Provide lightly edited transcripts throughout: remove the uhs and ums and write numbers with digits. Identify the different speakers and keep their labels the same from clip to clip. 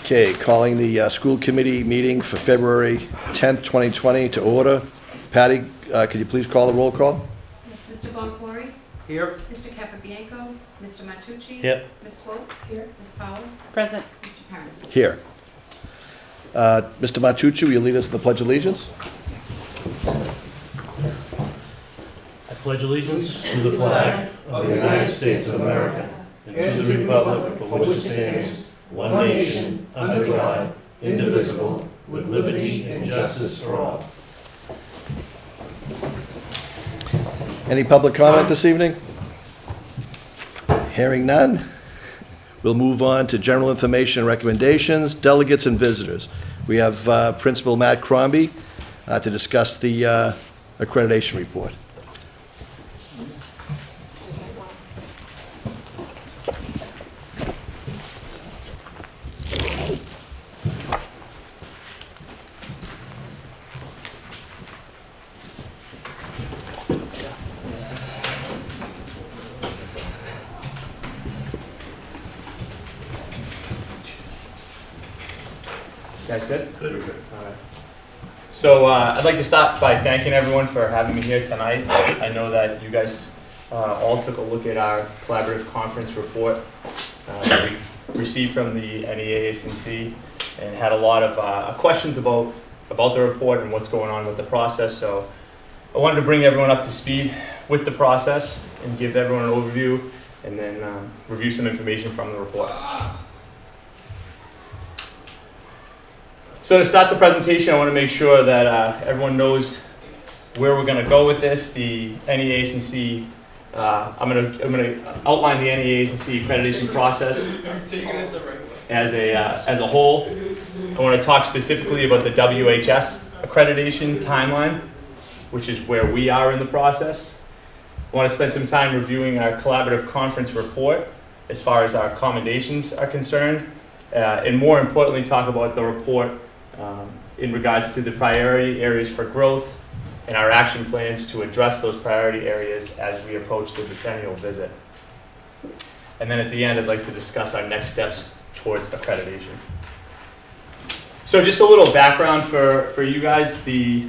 Speaker 1: Okay, calling the school committee meeting for February 10th, 2020 to order. Patty, could you please call the roll call?
Speaker 2: Yes, Mr. Boncory?
Speaker 3: Here.
Speaker 2: Mr. Capabianco? Mr. Matucci?
Speaker 3: Here.
Speaker 2: Ms. Swope? Here. Ms. Powell?
Speaker 4: Present.
Speaker 2: Mr. Parent?
Speaker 1: Here. Mr. Matucci, will you lead us in the Pledge of Allegiance?
Speaker 3: I pledge allegiance to the flag of the United States of America and to the republic for which it stands, one nation, under God, indivisible, with liberty and justice for all.
Speaker 1: Any public comment this evening? Hearing none. We'll move on to general information and recommendations, delegates and visitors. We have Principal Matt Crombie to discuss the accreditation report.
Speaker 5: Guys good? Good. All right. So I'd like to start by thanking everyone for having me here tonight. I know that you guys all took a look at our collaborative conference report that we received from the NEASNC and had a lot of questions about the report and what's going on with the process. So I wanted to bring everyone up to speed with the process and give everyone an overview and then review some information from the report. So to start the presentation, I want to make sure that everyone knows where we're going to go with this. The NEASNC, I'm going to outline the NEASNC accreditation process as a whole. I want to talk specifically about the Whs Accreditation Timeline, which is where we are in the process. I want to spend some time reviewing our collaborative conference report as far as our commendations are concerned, and more importantly, talk about the report in regards to the priority areas for growth and our action plans to address those priority areas as we approach the decennial visit. And then at the end, I'd like to discuss our next steps towards accreditation. So just a little background for you guys. The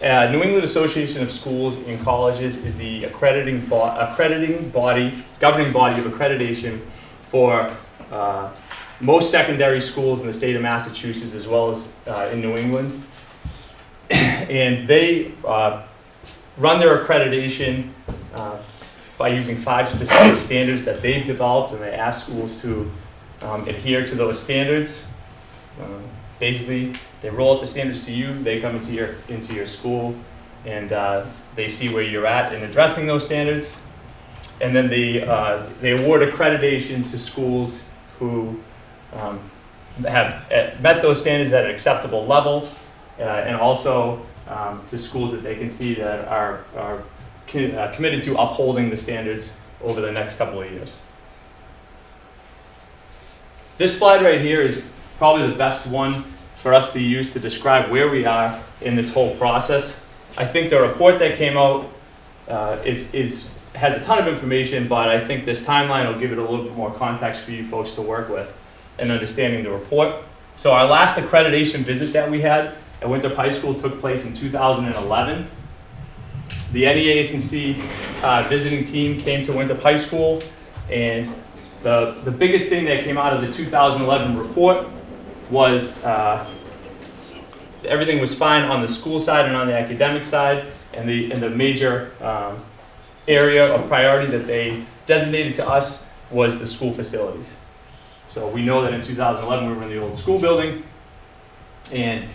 Speaker 5: New England Association of Schools and Colleges is the governing body of accreditation for most secondary schools in the state of Massachusetts as well as in New England. And they run their accreditation by using 5 specific standards that they've developed, and they ask schools to adhere to those standards. Basically, they roll out the standards to you, they come into your school, and they see where you're at in addressing those standards. And then they award accreditation to schools who have met those standards at an acceptable level, and also to schools that they can see that are committed to upholding the standards over the next couple of years. This slide right here is probably the best one for us to use to describe where we are in this whole process. I think the report that came out has a ton of information, but I think this timeline will give it a little bit more context for you folks to work with and understanding the report. So our last accreditation visit that we had at Winthrop High School took place in 2011. The NEASNC visiting team came to Winthrop High School, and the biggest thing that came out of the 2011 report was everything was fine on the school side and on the academic side, and the major area of priority that they designated to us was the school facilities. So we know that in 2011 we were in the old school building, and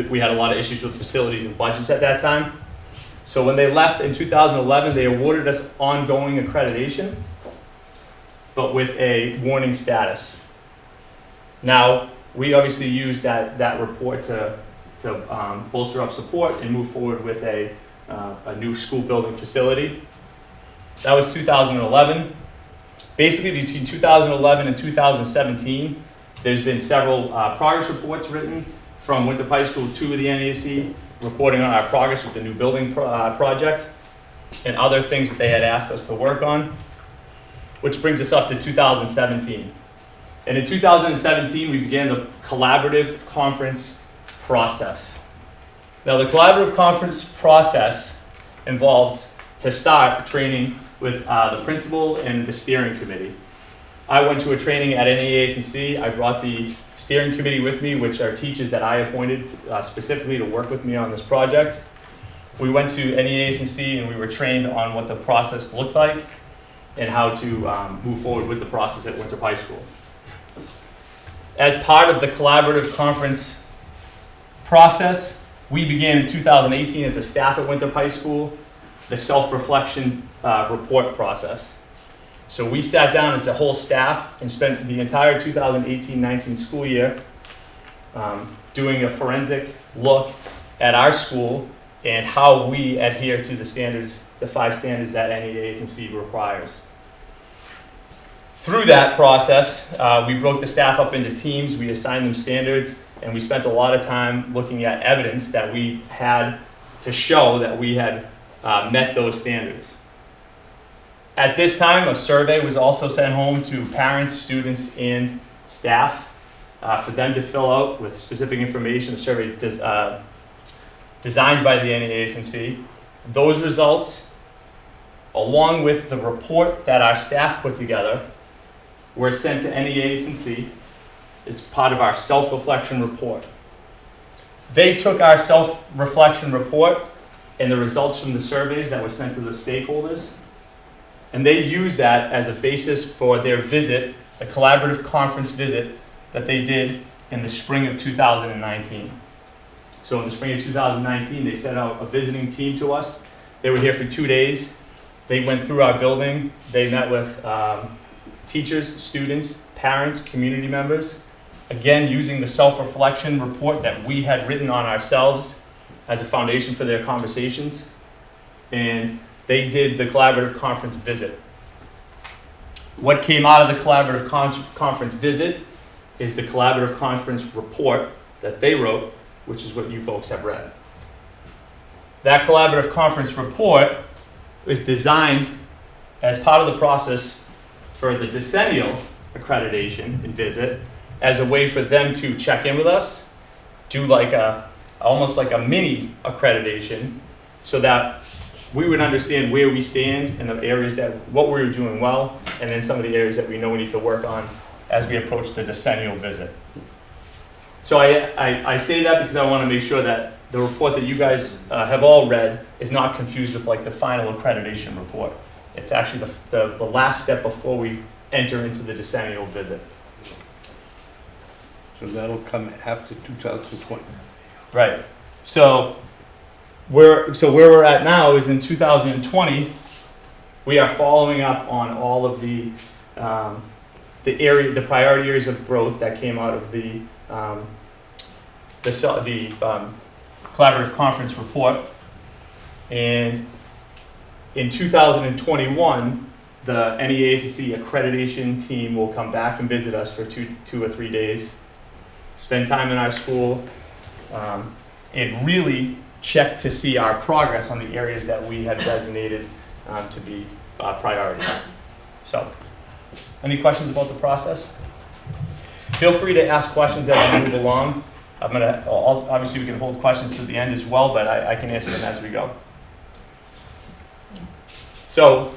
Speaker 5: we had a lot of issues with facilities and budgets at that time. So when they left in 2011, they awarded us ongoing accreditation, but with a warning status. Now, we obviously used that report to bolster up support and move forward with a new school building facility. That was 2011. Basically, between 2011 and 2017, there's been several progress reports written from Winthrop High School to the NEAC, reporting on our progress with the new building project and other things that they had asked us to work on, which brings us up to 2017. And in 2017, we began the collaborative conference process. Now, the collaborative conference process involves, to start, training with the principal and the steering committee. I went to a training at NEAC. I brought the steering committee with me, which are teachers that I appointed specifically to work with me on this project. We went to NEAC and we were trained on what the process looked like and how to move forward with the process at Winthrop High School. As part of the collaborative conference process, we began in 2018 as a staff at Winthrop High School, the self-reflection report process. So we sat down as a whole staff and spent the entire 2018-19 school year doing a forensic look at our school and how we adhere to the standards, the 5 standards that NEAC requires. Through that process, we broke the staff up into teams, we assigned them standards, and we spent a lot of time looking at evidence that we had to show that we had met those standards. At this time, a survey was also sent home to parents, students, and staff for them to fill out with specific information. A survey designed by the NEAC. Those results, along with the report that our staff put together, were sent to NEAC as part of our self-reflection report. They took our self-reflection report and the results from the surveys that were sent to the stakeholders, and they used that as a basis for their visit, the collaborative conference visit that they did in the spring of 2019. So in the spring of 2019, they sent out a visiting team to us. They were here for 2 days. They went through our building. They met with teachers, students, parents, community members, again using the self-reflection report that we had written on ourselves as a foundation for their conversations. And they did the collaborative conference visit. What came out of the collaborative conference visit is the collaborative conference report that they wrote, which is what you folks have read. That collaborative conference report was designed as part of the process for the decennial accreditation and visit as a way for them to check in with us, do like almost like a mini accreditation so that we would understand where we stand and the areas that, what we were doing well, and then some of the areas that we know we need to work on as we approach the decennial visit. So I say that because I want to make sure that the report that you guys have all read is not confused with like the final accreditation report. It's actually the last step before we enter into the decennial visit.
Speaker 4: So that'll come after 2020.
Speaker 5: Right. So where we're at now is in 2020. We are following up on all of the priority areas of growth that came out of the collaborative conference report. And in 2021, the NEAC accreditation team will come back and visit us for two or 3 days, spend time in our school, and really check to see our progress on the areas that we had designated to be priorities. So, any questions about the process? Feel free to ask questions as we move along. Obviously we can hold questions to the end as well, but I can answer them as we go. So,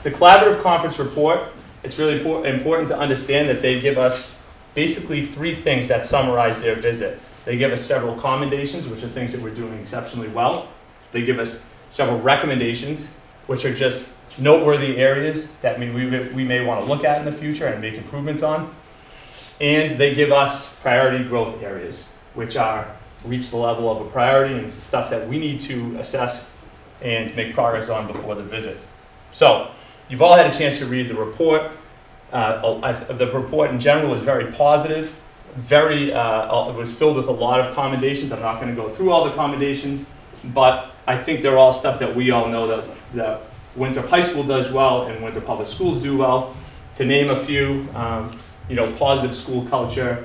Speaker 5: the collaborative conference report, it's really important to understand that they give us basically 3 things that summarize their visit. They give us several commendations, which are things that we're doing exceptionally well. They give us several recommendations, which are just noteworthy areas that we may want to look at in the future and make improvements on. And they give us priority growth areas, which are reach the level of a priority and stuff that we need to assess and make progress on before the visit. So, you've all had a chance to read the report. The report in general is very positive. It was filled with a lot of commendations. I'm not going to go through all the commendations, but I think they're all stuff that we all know that Winthrop High School does well and Winthrop Public Schools do well. To name a few, positive school culture.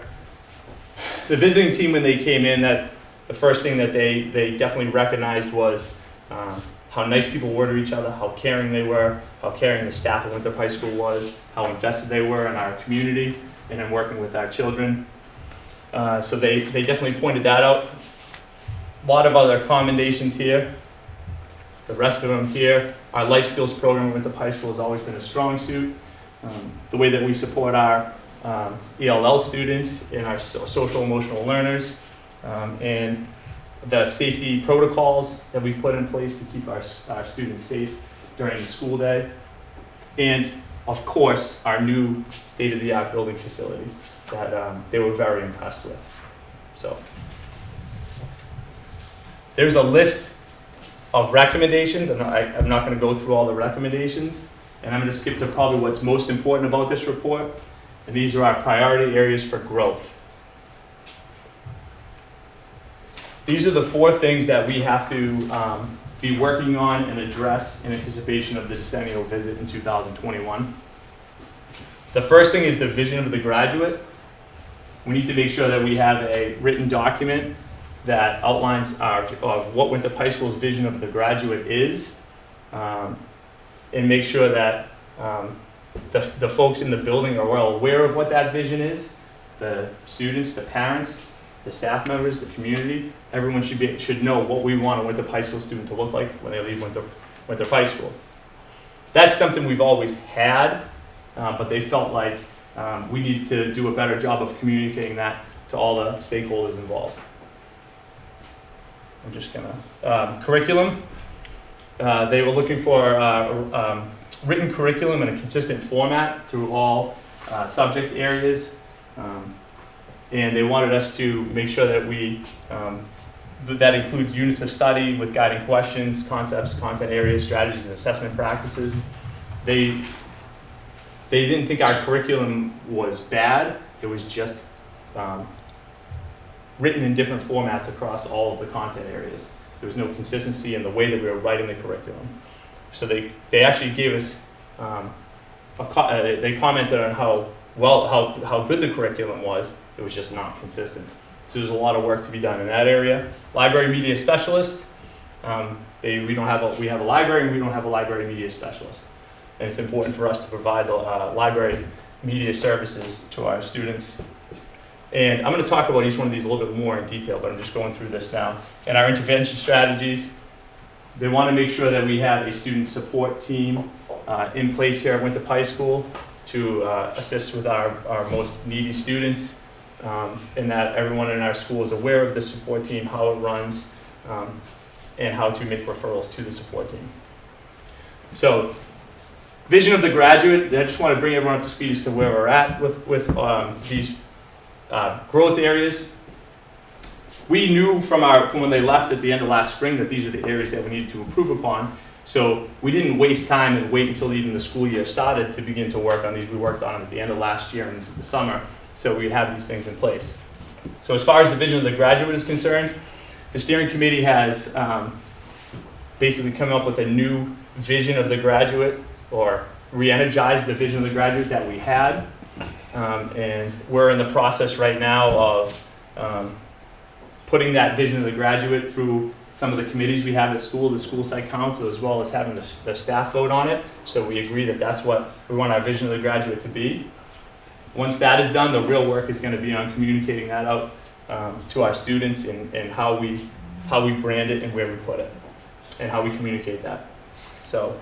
Speaker 5: The visiting team, when they came in, that the first thing that they definitely recognized was how nice people were to each other, how caring they were, how caring the staff at Winthrop High School was, how invested they were in our community. and in working with our children. So they definitely pointed that out. A lot of other commendations here. The rest of them here. Our life skills program at Winthrop High School has always been a strong suit. The way that we support our ELL students and our social emotional learners, and the safety protocols that we've put in place to keep our students safe during the school day. And of course, our new state-of-the-art building facility that they were very impressed with. So there's a list of recommendations, and I'm not going to go through all the recommendations, and I'm going to skip to probably what's most important about this report, and these are our priority areas for growth. These are the 4 things that we have to be working on and address in anticipation of the decennial visit in 2021. The first thing is the vision of the graduate. We need to make sure that we have a written document that outlines of what Winthrop High School's vision of the graduate is, and make sure that the folks in the building are well aware of what that vision is. The students, the parents, the staff members, the community, everyone should know what we want a Winthrop High School student to look like when they leave Winthrop High School. That's something we've always had, but they felt like we needed to do a better job of communicating that to all the stakeholders involved. I'm just gonna, curriculum. They were looking for written curriculum in a consistent format through all subject areas. And they wanted us to make sure that that includes units of study with guiding questions, concepts, content areas, strategies, and assessment practices. They didn't think our curriculum was bad. It was just written in different formats across all of the content areas. There was no consistency in the way that we were writing the curriculum. So they actually gave us, they commented on how good the curriculum was. It was just not consistent. So there's a lot of work to be done in that area. Library media specialist. We have a library, and we don't have a library media specialist. And it's important for us to provide the library media services to our students. And I'm going to talk about each one of these a little bit more in detail, but I'm just going through this now. And our intervention strategies. They want to make sure that we have a student support team in place here at Winthrop High School to assist with our most needy students. And that everyone in our school is aware of the support team, how it runs, and how to make referrals to the support team. So, vision of the graduate, I just want to bring everyone up to speed as to where we're at with these growth areas. We knew from when they left at the end of last spring that these are the areas that we needed to improve upon. So we didn't waste time and wait until even the school year started to begin to work on these. We worked on them at the end of last year and into the summer. So we'd have these things in place. So as far as the vision of the graduate is concerned, the steering committee has basically come up with a new vision of the graduate, or re-energized the vision of the graduate that we had. And we're in the process right now of putting that vision of the graduate through some of the committees we have at school, the school site council, as well as having the staff vote on it. So we agree that that's what we want our vision of the graduate to be. Once that is done, the real work is going to be on communicating that out to our students and how we brand it and where we put it and how we communicate that. So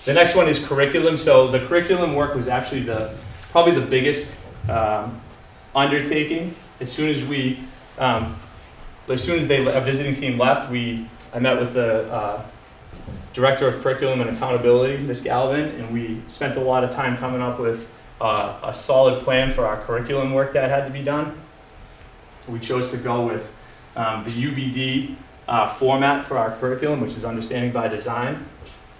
Speaker 5: the next one is curriculum. So the curriculum work was actually probably the biggest undertaking. As soon as a visiting team left, I met with the Director of Curriculum and Accountability, Ms. Galvin, and we spent a lot of time coming up with a solid plan for our curriculum work that had to be done. We chose to go with the UBD format for our curriculum, which is Understanding by Design.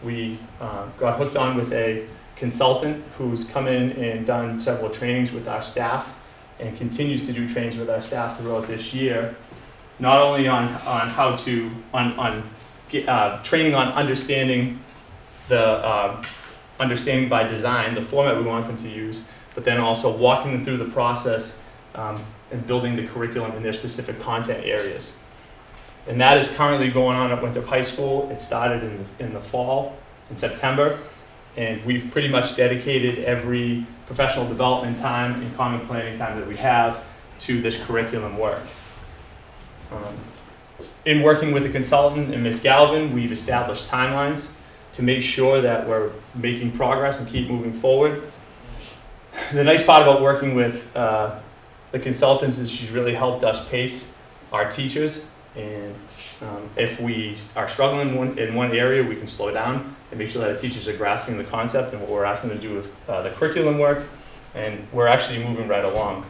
Speaker 5: We got hooked on with a consultant who's come in and done several trainings with our staff and continues to do trainings with our staff throughout this year, not only on how to, training on understanding understanding by design, the format we want them to use, but then also walking them through the process and building the curriculum in their specific content areas. And that is currently going on at Winthrop High School. It started in the fall, in September, And we've pretty much dedicated every professional development time and common planning time that we have to this curriculum work. In working with the consultant and Ms. Galvin, we've established timelines to make sure that we're making progress and keep moving forward. The nice part about working with the consultants is she's really helped us pace our teachers, and if we are struggling in one area, we can slow down and make sure that our teachers are grasping the concept and what we're asking them to do with the curriculum work, and we're actually moving right along.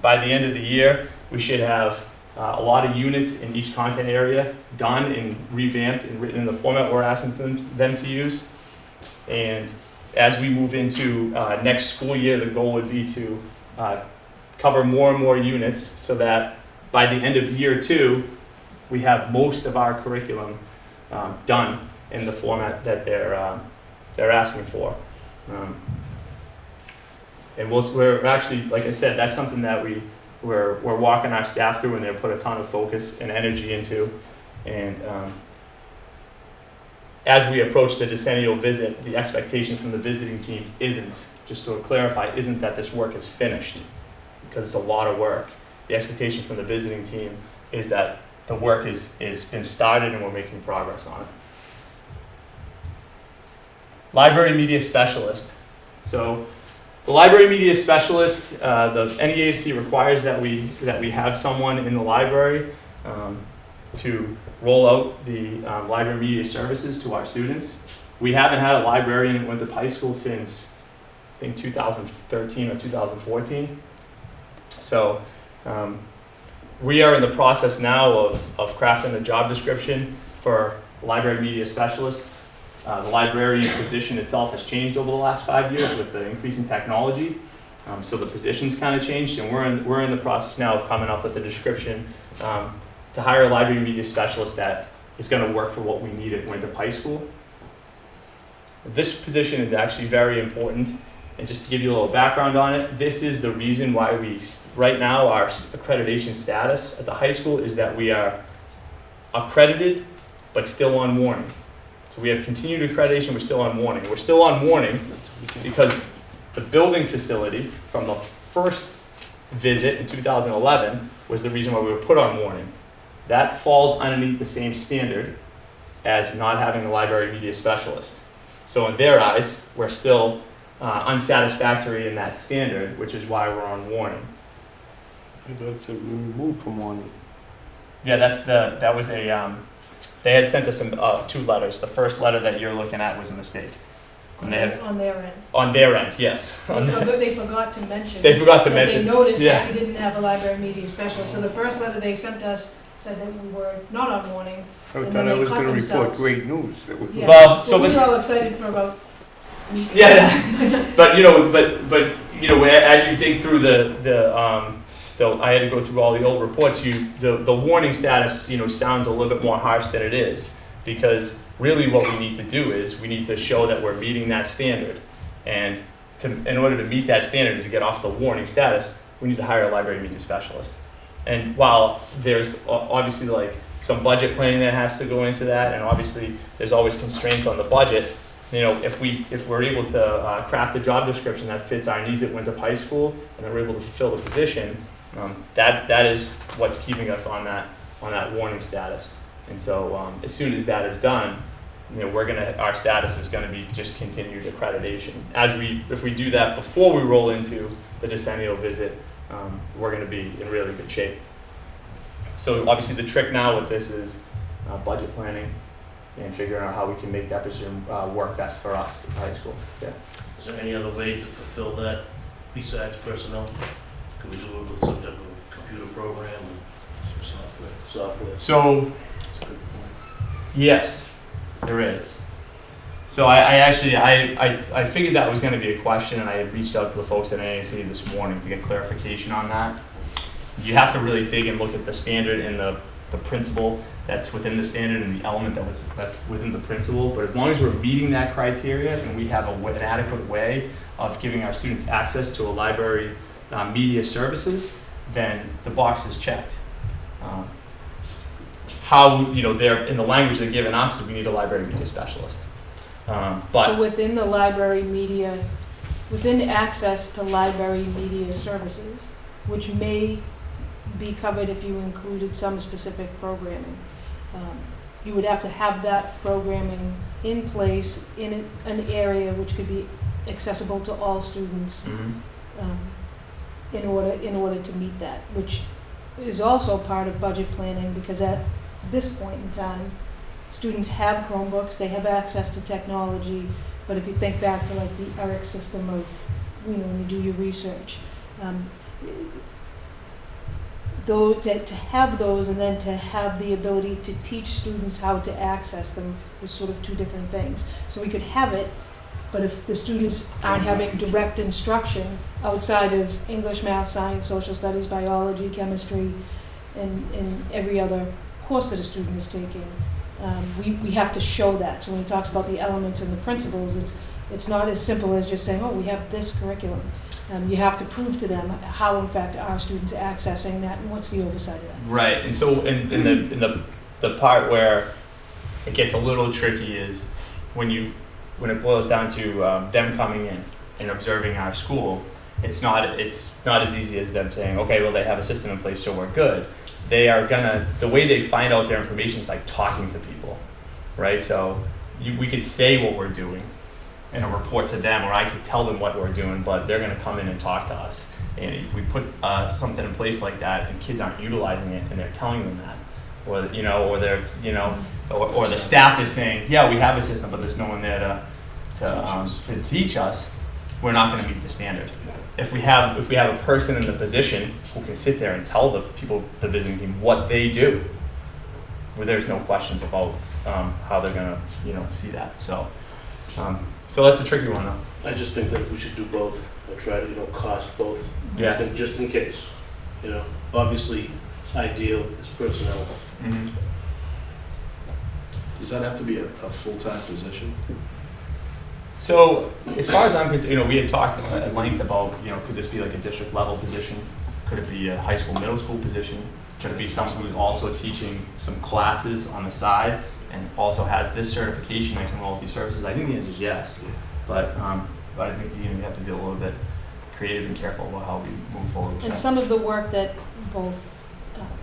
Speaker 5: By the end of the year, we should have a lot of units in each content area done and revamped and written in the format we're asking them to use. And as we move into next school year, the goal would be to cover more and more units so that by the end of year 2, we have most of our curriculum done in the format that they're asking for. And we're actually, like I said, that's something that we're walking our staff through, and they put a ton of focus and energy into. And as we approach the decennial visit, the expectation from the visiting team isn't, just to clarify, isn't that this work is finished, because it's a lot of work. The expectation from the visiting team is that the work is been started and we're making progress on it. Library media specialist. So the library media specialist, the NEAC requires that we have someone in the library to roll out the library media services to our students. We haven't had a librarian at Winthrop High School since, I think, 2013 or 2014. So we are in the process now of crafting a job description for library media specialist. The librarian position itself has changed over the last 5 years with the increase in technology. So the position's kind of changed, and we're in the process now of coming up with a description to hire a library media specialist that is going to work for what we need at Winthrop High School. This position is actually very important, and just to give you a little background on it, this is the reason why right now our accreditation status at the high school is that we are accredited but still on warning. So we have continued accreditation, we're still on warning. We're still on warning because the building facility from the first visit in 2011 was the reason why we were put on warning. That falls underneath the same standard as not having a library media specialist. So in their eyes, we're still unsatisfactory in that standard, which is why we're on warning.
Speaker 4: That's removed from one.
Speaker 5: Yeah, that was a, they had sent us 2 letters. The first letter that you're looking at was a mistake.
Speaker 6: On their end.
Speaker 5: On their end, yes.
Speaker 6: They forgot to mention.
Speaker 5: They forgot to
Speaker 6: that
Speaker 5: mention.
Speaker 6: They noticed
Speaker 5: Yeah.
Speaker 6: that we didn't have a library media specialist. So the first letter they sent us said that we were not on warning.
Speaker 4: I
Speaker 6: And
Speaker 4: thought
Speaker 6: then
Speaker 4: I
Speaker 6: they
Speaker 4: was
Speaker 6: cut
Speaker 4: gonna report
Speaker 6: themselves.
Speaker 4: great news. That was-
Speaker 6: Yeah.
Speaker 5: Well,
Speaker 6: So
Speaker 5: so
Speaker 6: we
Speaker 5: but-
Speaker 6: were all excited for about a week.
Speaker 5: Yeah, but as you dig through I had to go through all the old reports. The warning status, sounds a little bit more harsh than it is, because really what we need to do is we need to show that we're meeting that standard, and in order to meet that standard, to get off the warning status, we need to hire a library media specialist. And while there's obviously like some budget planning that has to go into that, and obviously there's always constraints on the budget, if we're able to craft a job description that fits our needs at Winthrop High School, and then we're able to fulfill the position, that is what's keeping us on that warning status. And so as soon as that is done, our status is going to be just continued accreditation. If we do that before we roll into the decennial visit, we're going to be in really good shape. So obviously the trick now with this is budget planning and figuring out how we can make that position work best for us at high school. Yeah.
Speaker 3: Is there any other way to fulfill that besides personnel? Can we do it with some type of computer program or some software?
Speaker 5: So yes, there is. So I figured that was going to be a question, and I had reached out to the folks at NAC this morning to get clarification on that. You have to really dig and look at the standard and the principle that's within the standard and the element that's within the principle. But as long as we're meeting that criteria and we have an adequate way of giving our students access to a library media services, then the box is checked. How, they're in the language they're giving us, we need a library media specialist.
Speaker 6: So
Speaker 5: But
Speaker 6: within the library media, within access to library media services, which may be covered if you included some specific programming, you would have to have that programming in place in an area which could be accessible to all students in order to meet that, which is also part of budget planning, because at this point in time, students have Chromebooks, they have access to technology, but if you think back to like the ERIC system of, when you do your research, though to have those and then to have the ability to teach students how to access them was sort of two different things. So we could have it, but if the students aren't having direct instruction outside of English, math, science, social studies, biology, chemistry, and every other course that a student is taking, we have to show that. So when he talks about the elements and the principles, it's not as simple as just saying, oh, we have this curriculum. You have to prove to them how, in fact, are students accessing that, and what's the oversight of that.
Speaker 5: right, and so in the part where it gets a little tricky is when it boils down to them coming in and observing our school. It's not as easy as them saying, okay, well, they have a system in place, so we're good. The way they find out their information is by talking to people, right? So we could say what we're doing in a report to them, or I could tell them what we're doing, but they're gonna come in and talk to us. And if we put something in place like that and kids aren't utilizing it and they're telling them that, or the staff is saying, yeah, we have a system, but there's no one there to teach us, we're not gonna meet the standard. If we have a person in the position who can sit there and tell the people, the visiting team, what they do, where there's no questions about how they're gonna, see that. So that's a tricky one, though.
Speaker 3: I just think that we should do both, or try to, cost both,
Speaker 5: Yeah.
Speaker 3: just in case. Obviously, ideal is personnel.
Speaker 5: Mm-hmm.
Speaker 1: Does that have to be a full-time position?
Speaker 5: So as far as I'm concerned, we had talked at length about, could this be like a district level position? Could it be a high school, middle school position? Could it be someone who's also teaching some classes on the side and also has this certification that can roll with these services? I think the answer is yes, but I think you have to be a little bit creative and careful about how we move forward with
Speaker 6: And
Speaker 5: that.
Speaker 6: some of the work that both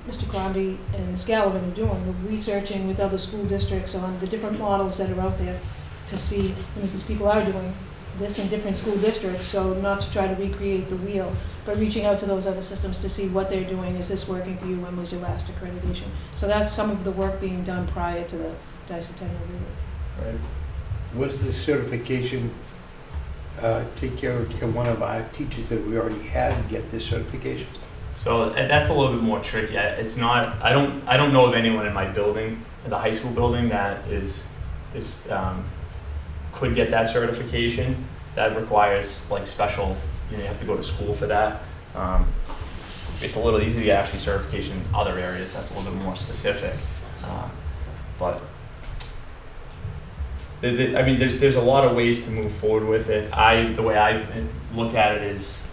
Speaker 6: Mr. Crombie and Ms. Gallivan are doing, we're researching with other school districts on the different models that are out there to see, because people are doing this in different school districts, so not to try to recreate the wheel, but reaching out to those other systems to see what they're doing. Is this working for you? When was your last accreditation? So that's some of the work being done prior to the bicentennial review.
Speaker 5: Right.
Speaker 4: What does the certification take care of? Can one of our teachers that we already have get this certification?
Speaker 5: So that's a little bit more tricky. It's not. I don't know of anyone in my building, in the high school building, that could get that certification. That requires like special. You have to go to school for that. It's a little easy to get actually certification in other areas. That's a little bit more specific. But there's a lot of ways to move forward with it. The way I look at it is,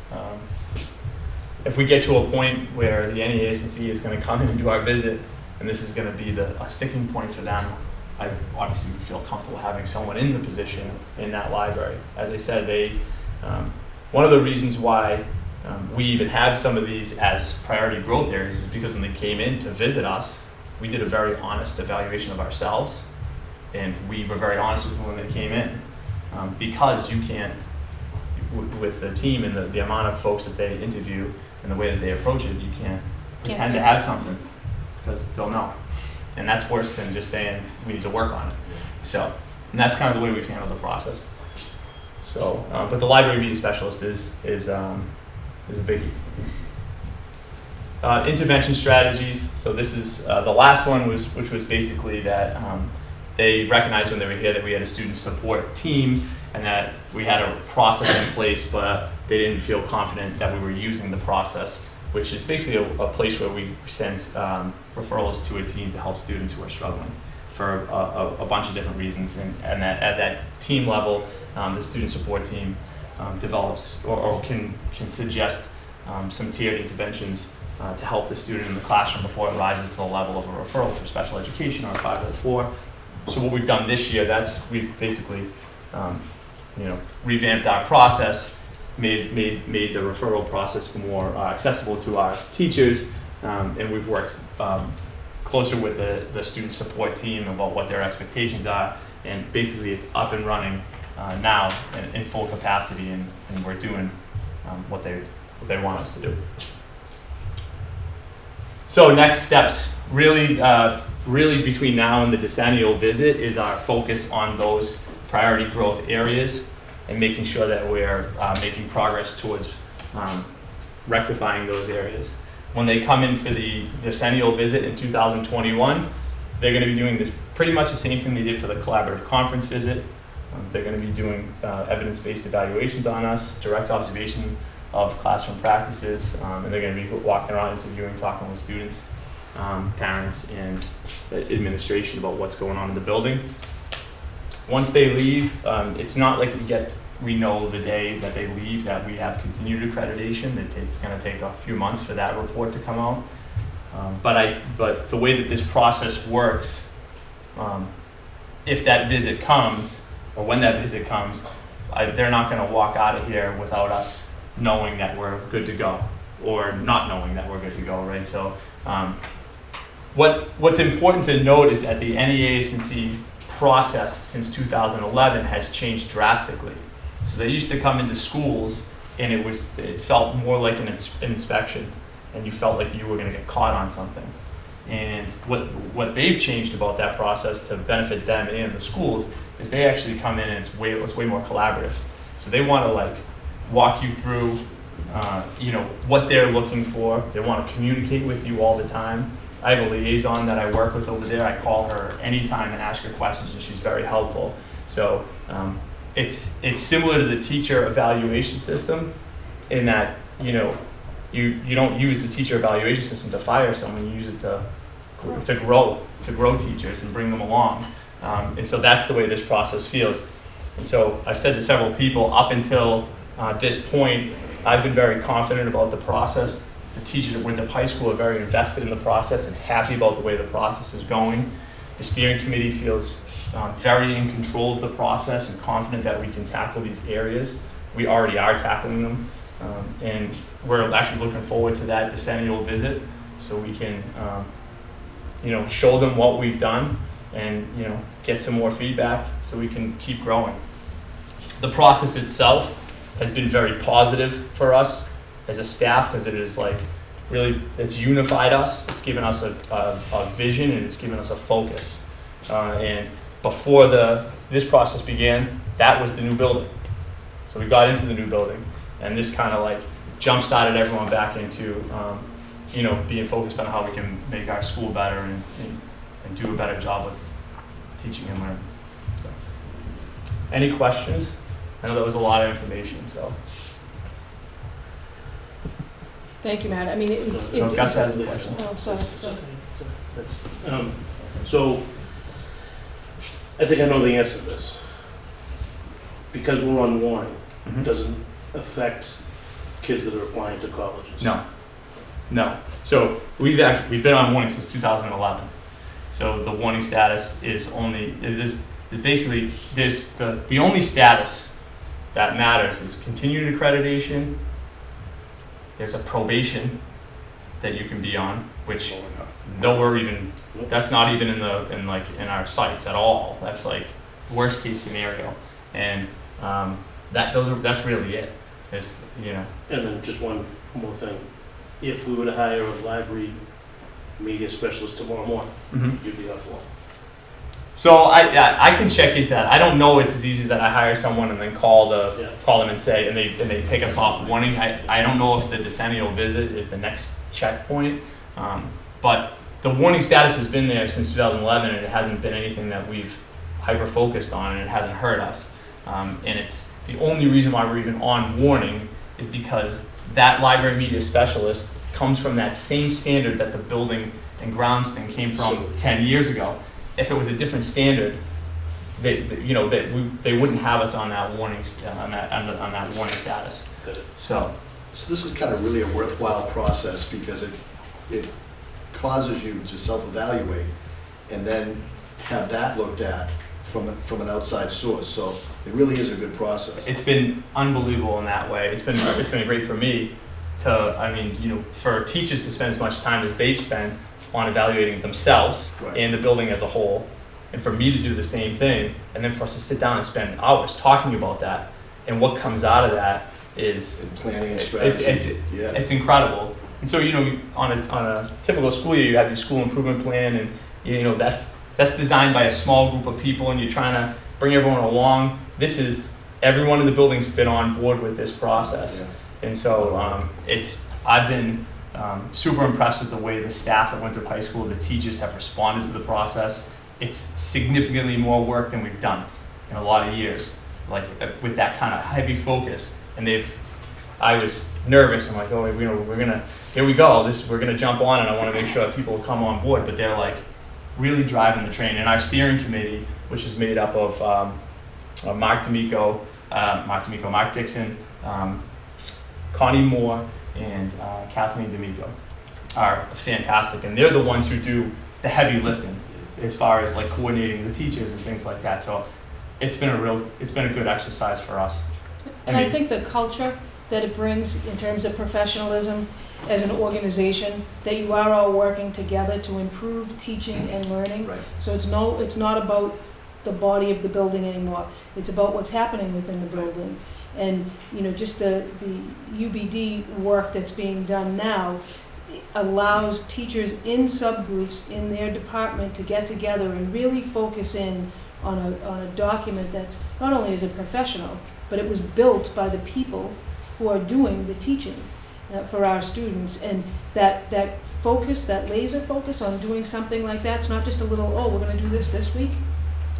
Speaker 5: if we get to a point where the NEACC is going to come in and do our visit, and this is going to be a sticking point for them, I obviously would feel comfortable having someone in the position in that library. As I said, one of the reasons why we even have some of these as priority growth areas is because when they came in to visit us, we did a very honest evaluation of ourselves, and we were very honest with them when they came in, because you can't, with the team and the amount of folks that they interview and the way that they approach it, you can't pretend to have something, because they'll know. And that's worse than just saying we need to work on it. So, and that's kind of the way we've handled the process. So, but the library media specialist is a biggie. Intervention strategies. So this is the last one, which was basically that they recognized when they were here that we had a student support team and that we had a process in place, but they didn't feel confident that we were using the process, which is basically a place where we send referrals to a team to help students who are struggling for a bunch of different reasons. And that at that team level, the student support team develops or can suggest some tiered interventions to help the student in the classroom before it rises to the level of a referral for special education or a 504. So what we've done this year, we've basically, revamped our process, made the referral process more accessible to our teachers, and we've worked closer with the student support team about what their expectations are, and basically it's up and running now in full capacity, and we're doing what they want us to do. So next steps, really between now and the decennial visit is our focus on those priority growth areas and making sure that we're making progress towards rectifying those areas. When they come in for the decennial visit in 2021, they're going to be doing pretty much the same thing they did for the collaborative conference visit. They're going to be doing evidence-based evaluations on us, direct observation of classroom practices, and they're going to be walking around interviewing, talking with students, parents, and administration about what's going on in the building. Once they leave, it's not like we know the day that they leave that we have continued accreditation. It's going to take a few months for that report to come out. But the way that this process works, if that visit comes, or when that visit comes, they're not going to walk out of here without us knowing that we're good to go, or not knowing that we're good to go, right? So what's important to note is that the NEASNC process since 2011 has changed drastically. So they used to come into schools and it felt more like an inspection, and you felt like you were going to get caught on something. And what they've changed about that process to benefit them and the schools is they actually come in and it's way more collaborative. So they want to walk you through what they're looking for. They want to communicate with you all the time. I have a liaison that I work with over there. I call her anytime and ask her questions, and she's very helpful. So it's similar to the teacher evaluation system in that you don't use the teacher evaluation system to fire someone. You use it to grow teachers and bring them along. And so that's the way this process feels. And so I've said to several people, up until this point, I've been very confident about the process. The teachers at Winthrop High School are very invested in the process and happy about the way the process is going. The steering committee feels very in control of the process and confident that we can tackle these areas. We already are tackling them. And we're actually looking forward to that decennial visit so we can show them what we've done and get some more feedback so we can keep growing. The process itself has been very positive for us as a staff, because it is it's unified us. It's given us a vision, and it's given us a focus. And before this process began, that was the new building. So we got into the new building, and this kind of jump-started everyone back into being focused on how we can make our school better and do a better job with teaching and learning. So, any questions? I know that was a lot of information, so.
Speaker 6: Thank you, Matt. I mean,
Speaker 5: Gus had the question.
Speaker 6: Oh, sorry.
Speaker 3: So, I think I know the answer to this. Because we're on warning,
Speaker 5: Mhm.
Speaker 3: doesn't affect kids that are applying to colleges.
Speaker 5: No. So we've been on warning since 2011. So the warning status is the only status that matters is continued accreditation. There's a probation that you can be on, which that's not even in our sites at all. That's worst case scenario, and that's really it.
Speaker 3: And then just one more thing. If we were to hire a library media specialist tomorrow morning, you'd be off one.
Speaker 5: So I can check into that. I don't know it's as easy as that I hire someone and then call them and say, and they take us off warning. I don't know if the decennial visit is the next checkpoint, but the warning status has been there since 2011, and it hasn't been anything that we've hyper focused on, and it hasn't hurt us. And it's the only reason why we're even on warning is because that library media specialist comes from that same standard that the building and grounds thing came from 10 years ago. If it was a different standard, they wouldn't have us on that warning on that warning status. So
Speaker 1: this is kind of really a worthwhile process because it causes you to self-evaluate and then have that looked at from an outside source. So it really is a good process.
Speaker 5: It's been unbelievable in that way. It's been great for me for teachers to spend as much time as they've spent on evaluating themselves
Speaker 1: Right.
Speaker 5: and the building as a whole, and for me to do the same thing, and then for us to sit down and spend hours talking about that, and what comes out of that is
Speaker 1: And planning and strategy. Yeah.
Speaker 5: it's incredible. And so, on a typical school year, you have your school improvement plan, and that's designed by a small group of people, and you're trying to bring everyone along. Everyone in the building's been on board with this process.
Speaker 1: Yeah.
Speaker 5: And so I've been super impressed with the way the staff at Winthrop High School, the teachers have responded to the process. It's significantly more work than we've done in a lot of years, like with that kind of heavy focus. And I was nervous. I'm like, oh, here we go. We're gonna jump on, and I want to make sure that people come on board. But they're like really driving the train. And our steering committee, which is made up of Mark Dixon, Connie Moore, and Kathleen D'Amico, are fantastic. And they're the ones who do the heavy lifting as far as like coordinating the teachers and things like that. So it's been a good exercise for us.
Speaker 6: And I think the culture that it brings in terms of professionalism as an organization, that you are all working together to improve teaching and learning.
Speaker 1: Right.
Speaker 6: So it's not about the body of the building anymore. It's about what's happening within the building. And, just the UBD work that's being done now allows teachers in subgroups in their department to get together and really focus in on a document that's not only is it professional, but it was built by the people who are doing the teaching for our students. And that focus, that laser focus on doing something like that, it's not just a little, we're going to do this week,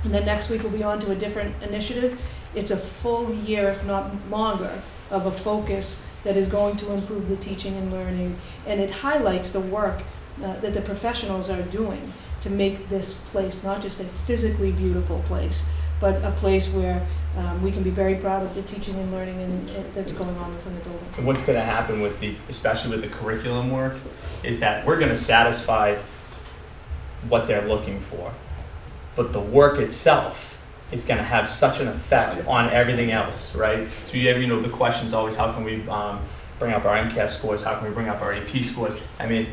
Speaker 6: and then next week we'll be on to a different initiative. It's a full year, if not longer, of a focus that is going to improve the teaching and learning, and it highlights the work that the professionals are doing to make this place not just a physically beautiful place, but a place where we can be very proud of the teaching and learning that's going on within the building.
Speaker 5: And what's going to happen especially with the curriculum work, is that we're going to satisfy what they're looking for, but the work itself is going to have such an effect on everything else, right? So the question's always, how can we bring up our MCAS scores? How can we bring up our AP scores? I mean,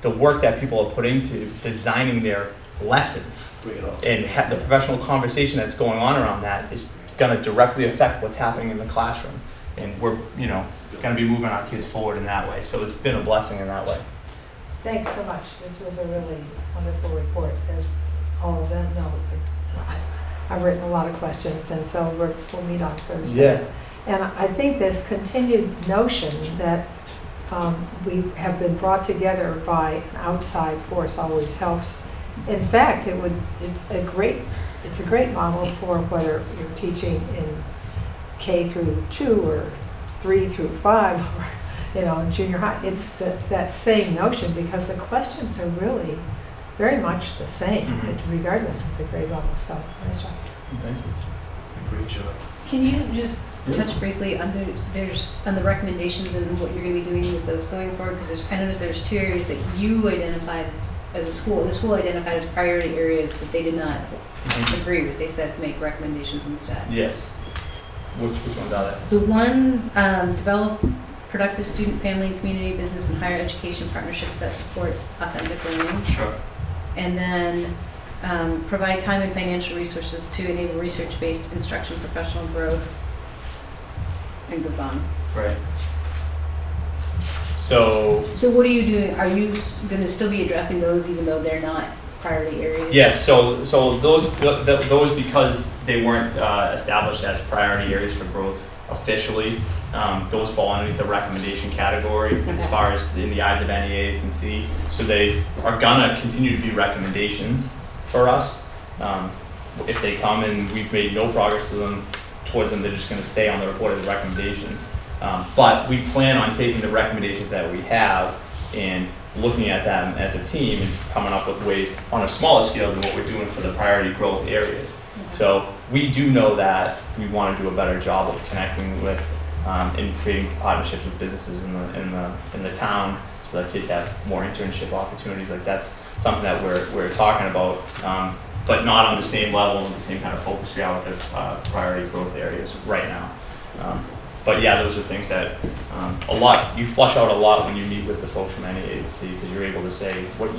Speaker 5: the work that people are putting to designing their lessons
Speaker 1: Bring it all.
Speaker 5: and the professional conversation that's going on around that is going to directly affect what's happening in the classroom. And we're, going to be moving our kids forward in that way. So it's been a blessing in that way.
Speaker 7: Thanks so much. This was a really wonderful report, as all of them know. I've written a lot of questions, and so we'll meet on Thursday.
Speaker 5: Yeah.
Speaker 7: And I think this continued notion that we have been brought together by an outside force always helps. In fact, it's a great model for whether you're teaching in K through 2 or 3 through 5, or in junior high. It's that same notion, because the questions are really very much the same, regardless of the grade level. So, nice job.
Speaker 5: Thank you.
Speaker 1: Great job.
Speaker 2: Can you just touch briefly on the recommendations and what you're going to be doing with those going forward? Because I noticed there's 2 areas that you identified as a school. The school identified as priority areas that they did not agree with. They said make recommendations instead.
Speaker 5: Yes. Which ones are they?
Speaker 2: The ones develop productive student, family, and community, business, and higher education partnerships that support authentic learning.
Speaker 5: Sure.
Speaker 2: And then provide time and financial resources to enable research-based instruction, professional growth, and goes on.
Speaker 5: Right. So
Speaker 2: what are you doing? Are you going to still be addressing those even though they're not priority areas?
Speaker 5: yes, so those because they weren't established as priority areas for growth officially, those fall under the recommendation category as far as in the eyes of NEAs and C. So they are gonna continue to be recommendations for us. If they come and we've made no progress towards them, they're just gonna stay on the report as recommendations. But we plan on taking the recommendations that we have and looking at them as a team and coming up with ways on a smaller scale than what we're doing for the priority growth areas. So we do know that we want to do a better job of connecting with and creating partnerships with businesses in the town, so that kids have more internship opportunities. Like that's something that we're talking about. but not on the same level and the same kind of focus we have with the priority growth areas right now. But yeah, those are things that you flush out a lot when you meet with the folks from any agency, because you're able to say what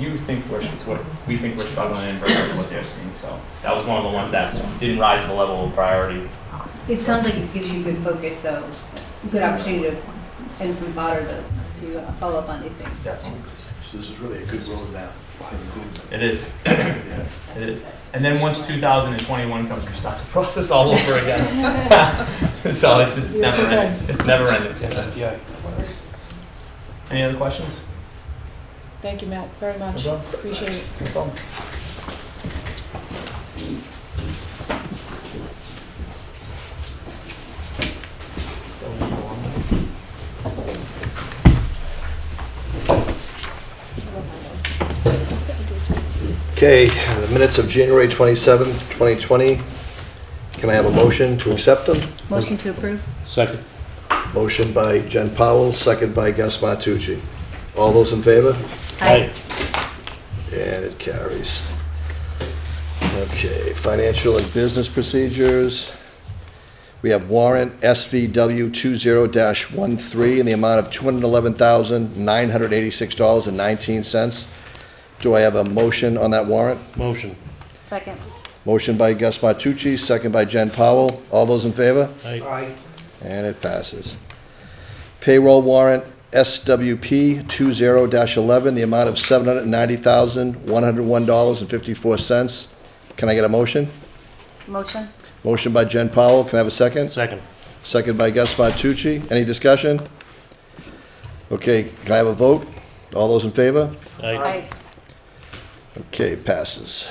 Speaker 5: we think we're struggling in versus what they're seeing. So that was one of the ones that didn't rise to the level of priority.
Speaker 2: It sounds like it gives you good focus, though, good opportunity to, and some fodder to follow up on these things.
Speaker 5: Definitely.
Speaker 1: So this is really a good roadmap.
Speaker 5: It is. It is. And then once 2021 comes, we start the process all over again. So it's never ending. It's never ending.
Speaker 4: Yeah.
Speaker 5: Any other questions?
Speaker 6: Thank you, Matt, very much.
Speaker 5: No problem.
Speaker 6: Appreciate it.
Speaker 5: No problem.
Speaker 1: Okay, the minutes of January 27th, 2020. Can I have a motion to accept them?
Speaker 2: Motion to approve?
Speaker 3: Second.
Speaker 1: Motion by Jen Powell, second by Gus Martucci. All those in favor?
Speaker 2: Aye.
Speaker 1: And it carries. Okay, financial and business procedures. We have warrant SVW 20-13 in the amount of $211,986.19. Do I have a motion on that warrant?
Speaker 3: Motion.
Speaker 2: Second.
Speaker 1: Motion by Gus Martucci, second by Jen Powell. All those in favor?
Speaker 4: Aye.
Speaker 1: And it passes. Payroll warrant SWP 20-11, the amount of $790,101.54. Can I get a motion?
Speaker 2: Motion?
Speaker 1: Motion by Jen Powell. Can I have a second?
Speaker 3: Second.
Speaker 1: Second by Gus Martucci. Any discussion? Okay, can I have a vote? All those in favor?
Speaker 2: Aye.
Speaker 1: Okay, passes.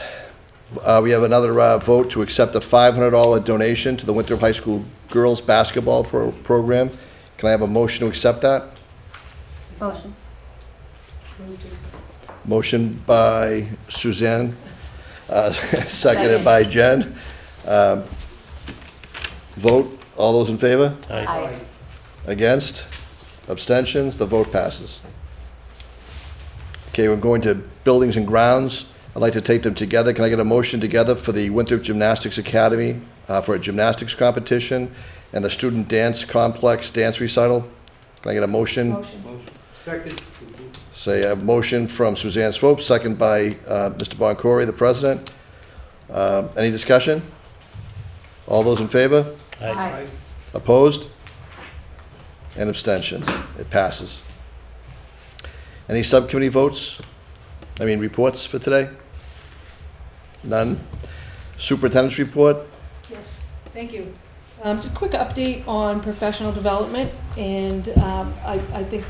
Speaker 1: We have another vote to accept a $500 donation to the Winthrop High School girls basketball program. Can I have a motion to accept that?
Speaker 2: Motion.
Speaker 1: Motion by Suzanne, seconded by Jen. Vote, all those in favor?
Speaker 2: Aye.
Speaker 1: Against? Abstentions? The vote passes. Okay, we're going to buildings and grounds. I'd like to take them together. Can I get a motion together for the Winthrop Gymnastics Academy for a gymnastics competition and the student dance complex dance recital? Can I get a motion?
Speaker 6: Motion.
Speaker 4: Second.
Speaker 1: Say a motion from Suzanne Swope, second by Mr. Boncory, the president. Any discussion? All those in favor?
Speaker 2: Aye.
Speaker 1: Opposed? And abstentions? It passes. Any subcommittee votes? Reports for today? None? Superintendent's report?
Speaker 6: Yes, thank you. Just a quick update on professional development, and I think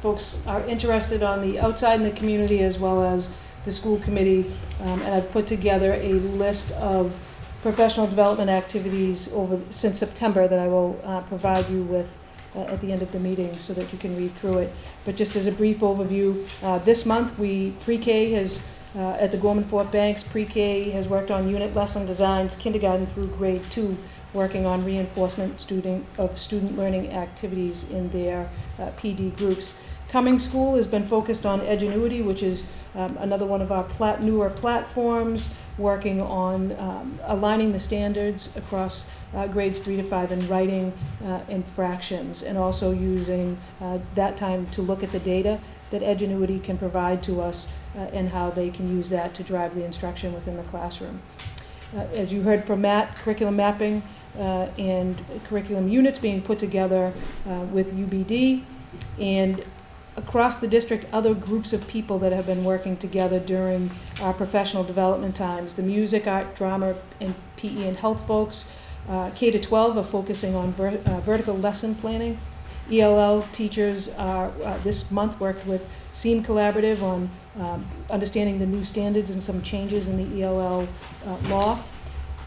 Speaker 6: folks are interested on the outside in the community as well as the school committee, and I've put together a list of professional development activities since September that I will provide you with at the end of the meeting so that you can read through it. But just as a brief overview, this month pre-K has, at the Gorman Fort Banks, pre-K has worked on unit lesson designs, kindergarten through grade 2, working on reinforcement of student learning activities in their PD groups. Coming School has been focused on Edgenuity, which is another one of our newer platforms, working on aligning the standards across grades 3 to 5 in writing and fractions, and also using that time to look at the data that Edgenuity can provide to us and how they can use that to drive the instruction within the classroom. As you heard from Matt, curriculum mapping and curriculum units being put together with UBD, and across the district, other groups of people that have been working together during our professional development times. The music, art, drama, and PE and health folks. K-12 are focusing on vertical lesson planning. ELL teachers are, this month, worked with SEAM Collaborative on understanding the new standards and some changes in the ELL law.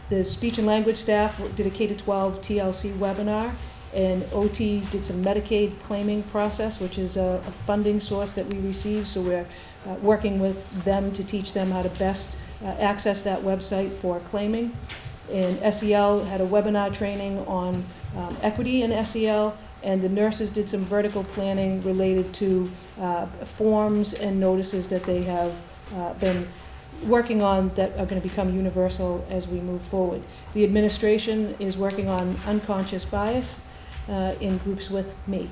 Speaker 6: The speech and language staff did a K-12 TLC webinar, and OT did some Medicaid claiming process, which is a funding source that we receive, so we're working with them to teach them how to best access that website for claiming. And SEL had a webinar training on equity in SEL, and the nurses did some vertical planning related to forms and notices that they have been working on that are going to become universal as we move forward. The administration is working on unconscious bias in groups with me.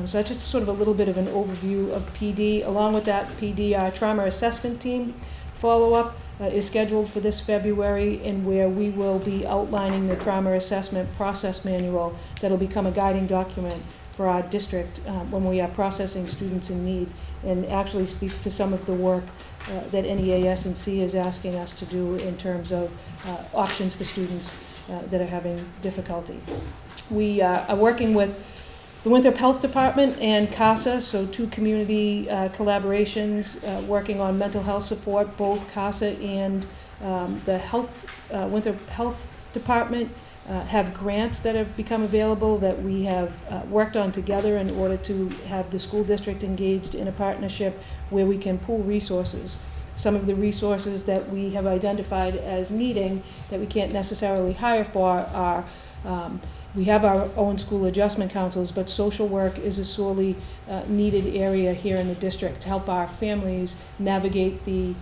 Speaker 6: So that's just sort of a little bit of an overview of PD. Along with that, PD, our trauma assessment team follow-up is scheduled for this February, and where we will be outlining the trauma assessment process manual that'll become a guiding document for our district when we are processing students in need, and actually speaks to some of the work that NEAS&C is asking us to do in terms of options for students that are having difficulty. We are working with the Winthrop Health Department and CASA, so two community collaborations working on mental health support. Both CASA and the Winthrop Health Department have grants that have become available that we have worked on together in order to have the school district engaged in a partnership where we can pool resources. Some of the resources that we have identified as needing that we can't necessarily hire for are we have our own school adjustment councils, but social work is a sorely needed area here in the district to help our families navigate the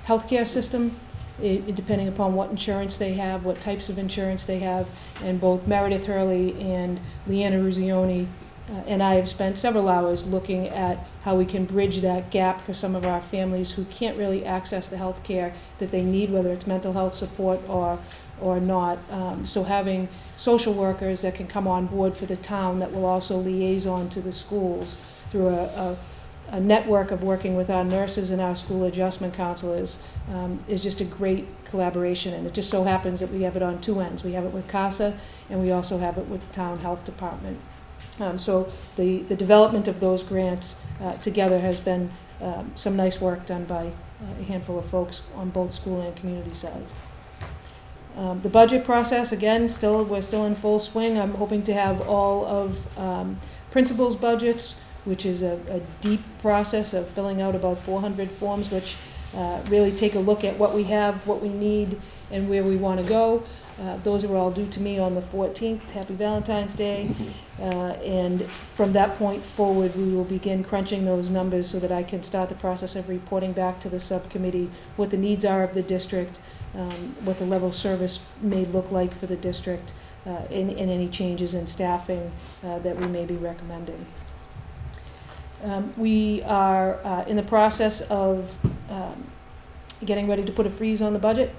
Speaker 6: healthcare system, depending upon what insurance they have, what types of insurance they have. And both Meredith Hurley and Leanna Ruzioni and I have spent several hours looking at how we can bridge that gap for some of our families who can't really access the health care that they need, whether it's mental health support or not. So having social workers that can come on board for the town that will also liaison to the schools through a network of working with our nurses and our school adjustment counselors is just a great collaboration. And it just so happens that we have it on two ends. We have it with CASA, and we also have it with the town health department. So the development of those grants together has been some nice work done by a handful of folks on both school and community sides. The budget process, again, we're still in full swing. I'm hoping to have all of principals' budgets, which is a deep process of filling out about 400 forms, which really take a look at what we have, what we need, and where we want to go. Those are all due to me on the 14th. Happy Valentine's Day. And from that point forward, we will begin crunching those numbers so that I can start the process of reporting back to the subcommittee what the needs are of the district, what the level of service may look like for the district, and any changes in staffing that we may be recommending. We are in the process of getting ready to put a freeze on the budget.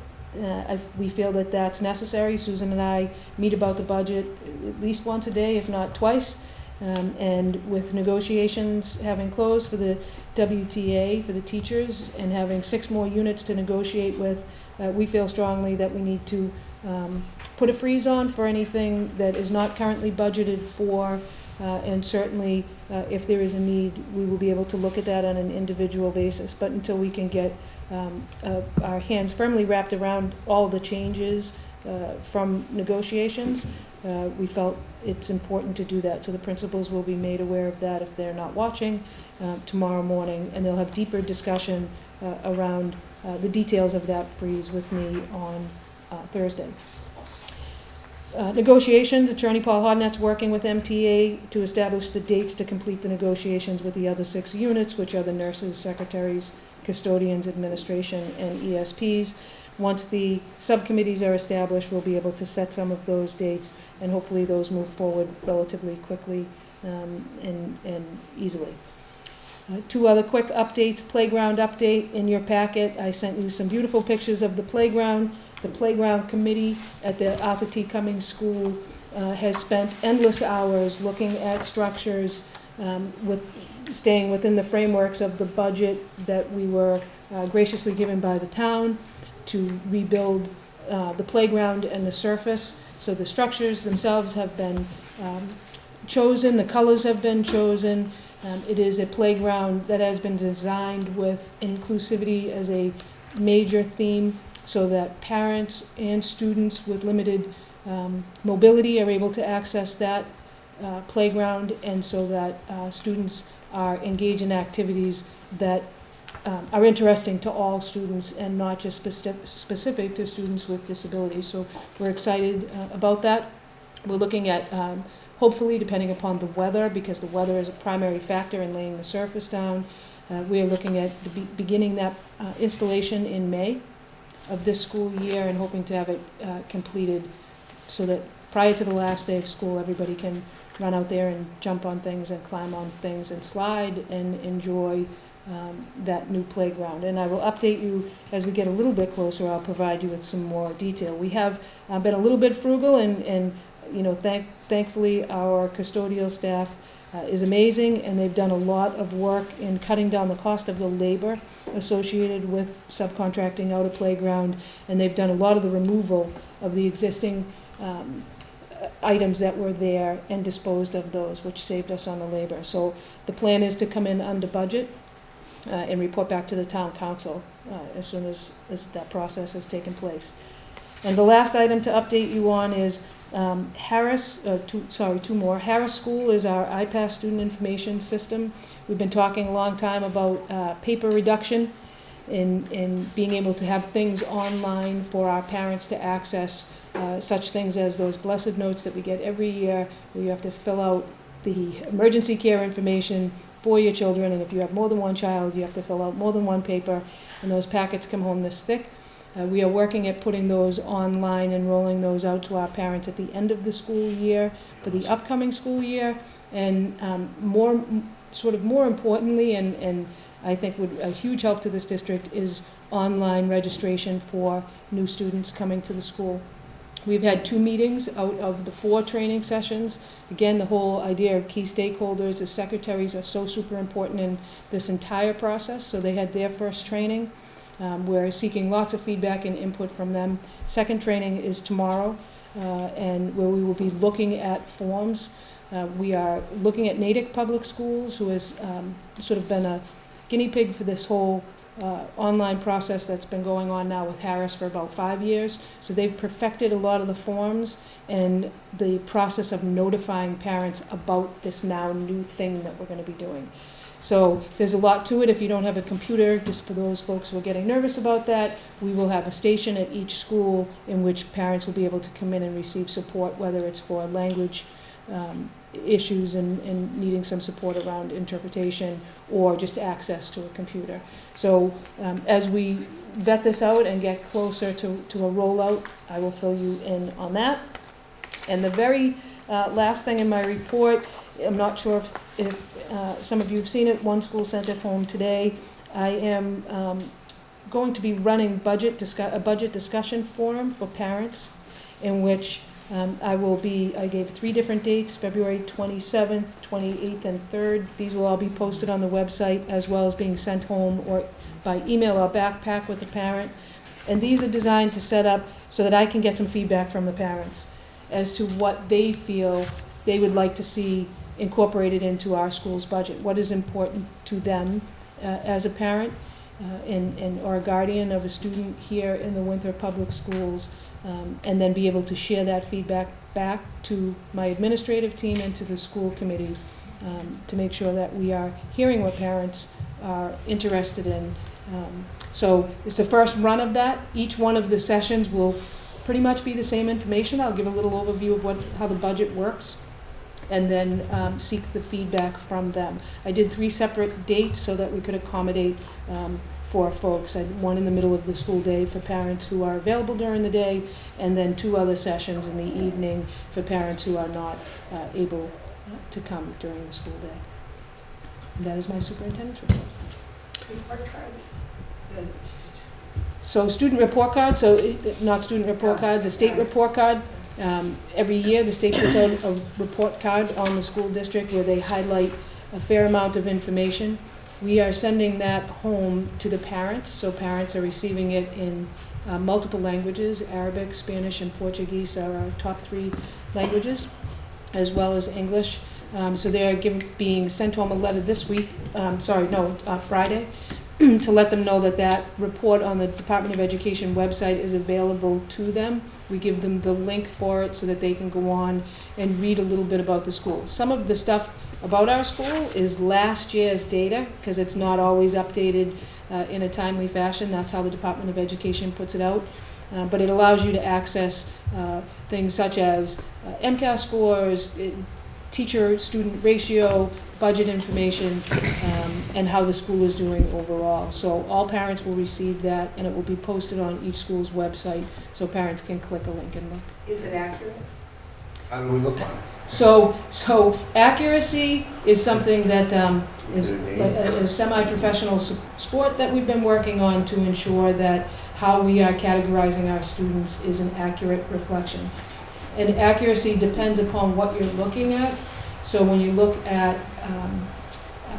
Speaker 6: We feel that that's necessary. Susan and I meet about the budget at least once a day, if not twice. And with negotiations having closed for the WTA, for the teachers, and having 6 more units to negotiate with, we feel strongly that we need to put a freeze on for anything that is not currently budgeted for. And certainly, if there is a need, we will be able to look at that on an individual basis. But until we can get our hands firmly wrapped around all the changes from negotiations, we felt it's important to do that. So the principals will be made aware of that if they're not watching tomorrow morning, and they'll have deeper discussion around the details of that freeze with me on Thursday. Negotiations, Attorney Paul Hodnett's working with MTA to establish the dates to complete the negotiations with the other 6 units, which are the nurses, secretaries, custodians, administration, and ESPs. Once the subcommittees are established, we'll be able to set some of those dates, and hopefully those move forward relatively quickly and easily. 2 other quick updates. Playground update in your packet. I sent you some beautiful pictures of the playground. The playground committee at the Arthur T. Cummings School has spent endless hours looking at structures staying within the frameworks of the budget that we were graciously given by the town to rebuild the playground and the surface. So the structures themselves have been chosen, the colors have been chosen. It is a playground that has been designed with inclusivity as a major theme, so that parents and students with limited mobility are able to access that playground, and so that students are engaged in activities that are interesting to all students and not just specific to students with disabilities. So we're excited about that. We're looking at, hopefully, depending upon the weather, because the weather is a primary factor in laying the surface down, We are looking at beginning that installation in May of this school year and hoping to have it completed so that prior to the last day of school, everybody can run out there and jump on things and climb on things and slide and enjoy that new playground. And I will update you as we get a little bit closer. I'll provide you with some more detail. We have been a little bit frugal and thankfully our custodial staff is amazing, and they've done a lot of work in cutting down the cost of the labor associated with subcontracting out a playground, and they've done a lot of the removal of the existing items that were there and disposed of those, which saved us on the labor. So the plan is to come in under budget and report back to the town council as soon as that process has taken place. And the last item to update you on is two more. Harris School is our iPass student information system. We've been talking a long time about paper reduction and being able to have things online for our parents to access, such things as those blessed notes that we get every year where you have to fill out the emergency care information for your children, and if you have more than one child, you have to fill out more than one paper, and those packets come home this thick. We are working at putting those online and rolling those out to our parents at the end of the school year for the upcoming school year. And more importantly, and I think would a huge help to this district, is online registration for new students coming to the school. We've had 2 meetings out of the 4 training sessions. Again, the whole idea of key stakeholders, the secretaries are so super important in this entire process, so they had their first training. We're seeking lots of feedback and input from them. Second training is tomorrow, and where we will be looking at forms. We are looking at Natick Public Schools, who has sort of been a guinea pig for this whole online process that's been going on now with Harris for about 5 years. So they've perfected a lot of the forms and the process of notifying parents about this now new thing that we're going to be doing. So there's a lot to it. If you don't have a computer, just for those folks who are getting nervous about that, we will have a station at each school in which parents will be able to come in and receive support, whether it's for language issues and needing some support around interpretation or just access to a computer. So as we vet this out and get closer to a rollout, I will fill you in on that. And the very last thing in my report, I'm not sure if some of you have seen it, One School Sent It Home today. I am going to be running a budget discussion forum for parents in which I gave 3 different dates, February 27th, 28th, and 3rd. These will all be posted on the website as well as being sent home or by email or backpack with the parent. And these are designed to set up so that I can get some feedback from the parents as to what they feel they would like to see incorporated into our school's budget. What is important to them as a parent or a guardian of a student here in the Winthrop Public Schools, and then be able to share that feedback back to my administrative team and to the school committee to make sure that we are hearing what parents are interested in. So it's the first run of that. Each one of the sessions will pretty much be the same information. I'll give a little overview of how the budget works, and then seek the feedback from them. I did 3 separate dates so that we could accommodate for folks. I had one in the middle of the school day for parents who are available during the day, and then 2 other sessions in the evening for parents who are not able to come during the school day. And that is my superintendent's report.
Speaker 7: Report cards.
Speaker 6: So student report cards, not student report cards, a state report card. Every year the state puts out a report card on the school district where they highlight a fair amount of information. We are sending that home to the parents, so parents are receiving it in multiple languages. Arabic, Spanish, and Portuguese are our top 3 languages, as well as English. So they're being sent home a letter this week, Friday, to let them know that report on the Department of Education website is available to them. We give them the link for it so that they can go on and read a little bit about the school. Some of the stuff about our school is last year's data because it's not always updated in a timely fashion. That's how the Department of Education puts it out. But it allows you to access things such as MCAS scores, teacher-student ratio, budget information, and how the school is doing overall. So all parents will receive that, and it will be posted on each school's website, so parents can click a link and look.
Speaker 7: Is it accurate?
Speaker 4: How do we look on it?
Speaker 6: So accuracy is something that is
Speaker 4: Is it
Speaker 6: like a semi-professional sport that we've been working on to ensure that how we are categorizing our students is an accurate reflection. And accuracy depends upon what you're looking at. So when you look at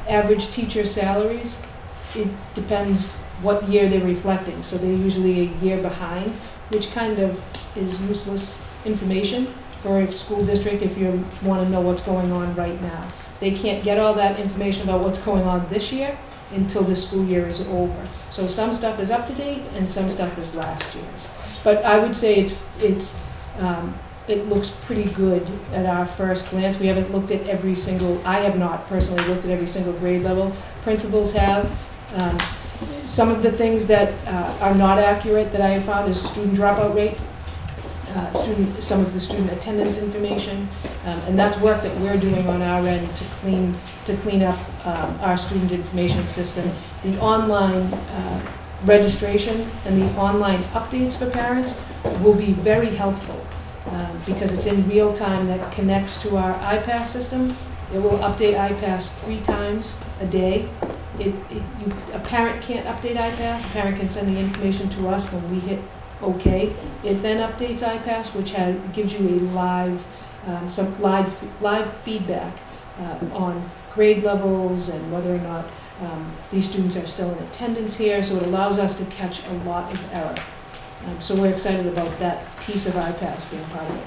Speaker 6: average teacher salaries, it depends what year they're reflecting. So they're usually a year behind, which kind of is useless information for a school district if you want to know what's going on right now. They can't get all that information about what's going on this year until the school year is over. So some stuff is up to date and some stuff is last year's. But I would say it looks pretty good at our first glance. We haven't looked at every single, I have not personally looked at every single grade level. Principals have. Some of the things that are not accurate that I have found is student dropout rate, some of the student attendance information, and that's work that we're doing on our end to clean up our student information system. The online registration and the online updates for parents will be very helpful because it's in real time that connects to our iPass system. It will update iPass 3 times a day. A parent can't update iPass. A parent can send the information to us when we hit OK. It then updates iPass, which gives you a some live feedback on grade levels and whether or not these students are still in attendance here. So it allows us to catch a lot of error. So we're excited about that piece of iPass being part of it.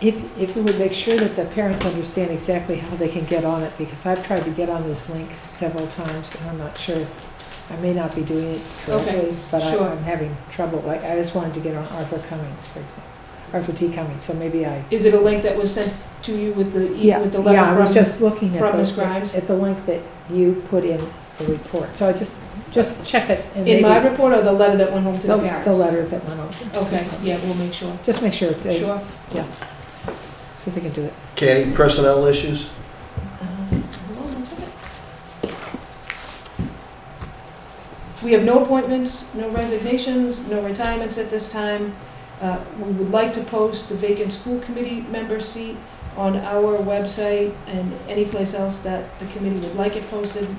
Speaker 7: If you would make sure that the parents understand exactly how they can get on it, because I've tried to get on this link several times and I'm not sure, I may not be doing it correctly, but
Speaker 6: sure.
Speaker 7: I'm having trouble. Like I just wanted to get on Arthur Cummings, for example, Arthur T. Cummings, so maybe I.
Speaker 6: Is it a link that was sent to you with the with the letter
Speaker 7: yeah, I was
Speaker 6: from
Speaker 7: just looking at
Speaker 6: Ms. Grimes?
Speaker 7: at the link that you put in the report. So I just check it. And
Speaker 6: In
Speaker 7: maybe
Speaker 6: my report or the letter that went home to the parents?
Speaker 7: The letter that went home.
Speaker 6: Okay, yeah, we'll make sure.
Speaker 7: Just make sure it's,
Speaker 6: Sure.
Speaker 7: yeah. So they can do it.
Speaker 1: Okay, any personnel issues?
Speaker 6: Hold on one second. We have no appointments, no resignations, no retirements at this time. We would like to post the vacant school committee member seat on our website and any place else that the committee would like it posted,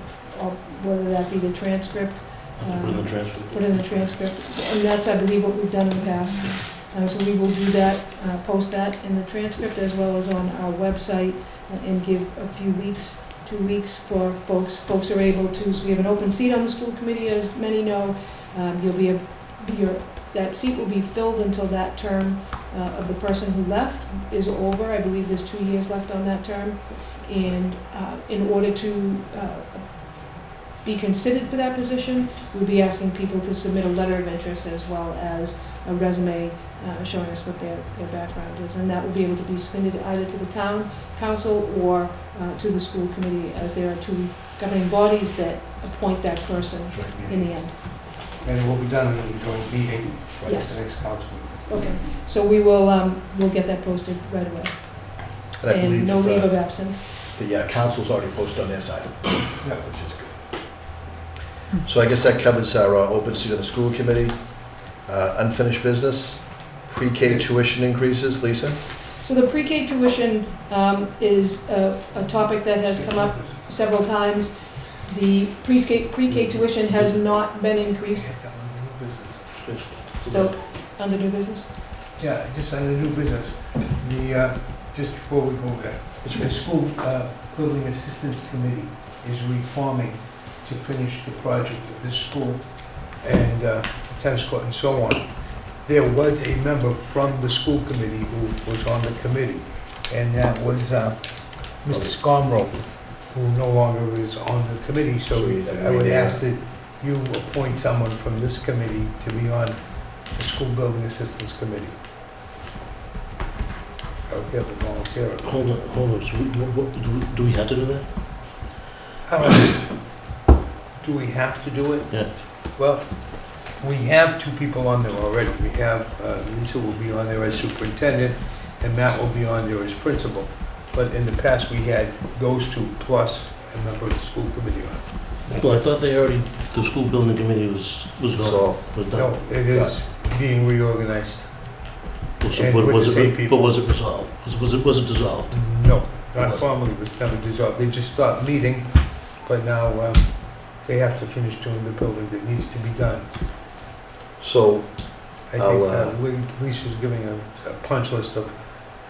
Speaker 6: or whether that be the transcript.
Speaker 3: Put it in the transcript.
Speaker 6: Put in the transcript, and that's, I believe, what we've done in the past. So we will do that, post that in the transcript as well as on our website, and give a few weeks, 2 weeks for folks. Folks are able to, so we have an open seat on the school committee, as many know. That seat will be filled until that term of the person who left is over. I believe there's 2 years left on that term. And in order to be considered for that position, we'll be asking people to submit a letter of interest as well as a resume showing us what their background is. And that will be able to be submitted either to the town council or to the school committee, as there are 2 governing bodies that appoint that person in the end.
Speaker 4: And it will be done in a joint meeting for the
Speaker 6: Yes.
Speaker 4: next council meeting.
Speaker 6: Okay, so we will, we'll get that posted right away.
Speaker 1: And I
Speaker 6: And
Speaker 1: believe
Speaker 6: no leave of absence.
Speaker 1: the council's already posted on their side,
Speaker 4: Yeah.
Speaker 1: which is good. So I guess that covers our open seat on the school committee. Unfinished business, pre-K tuition increases, Lisa?
Speaker 6: So the pre-K tuition is a topic that has come up several times. The pre-K tuition has not been increased, still under new business.
Speaker 4: Yeah, just on the new business, just before we go there, the school building assistance committee is reforming to finish the project of this school and the tennis court and so on. There was a member from the school committee who was on the committee, and that was Mr. Scomro, who no longer is on the committee, so I would ask that you appoint someone from this committee to be on the school building assistance committee. Okay, but voluntarily.
Speaker 3: Hold on, so do we have to do that?
Speaker 4: Do we have to do it?
Speaker 3: Yeah.
Speaker 4: Well, we have 2 people on there already. We have, Lisa will be on there as superintendent, and Matt will be on there as principal. But in the past, we had those 2 plus a member of the school committee on.
Speaker 3: Well, I thought the school building committee was
Speaker 1: So,
Speaker 3: done.
Speaker 4: No, it is being reorganized.
Speaker 3: So
Speaker 4: and
Speaker 3: what
Speaker 4: with
Speaker 3: was
Speaker 4: the same
Speaker 3: it,
Speaker 4: people.
Speaker 3: but was it resolved? Was it dissolved?
Speaker 4: No, not formally, it was never dissolved. They just stopped meeting, but now they have to finish doing the building that needs to be done.
Speaker 1: so
Speaker 4: I think Lisa was giving a punch list of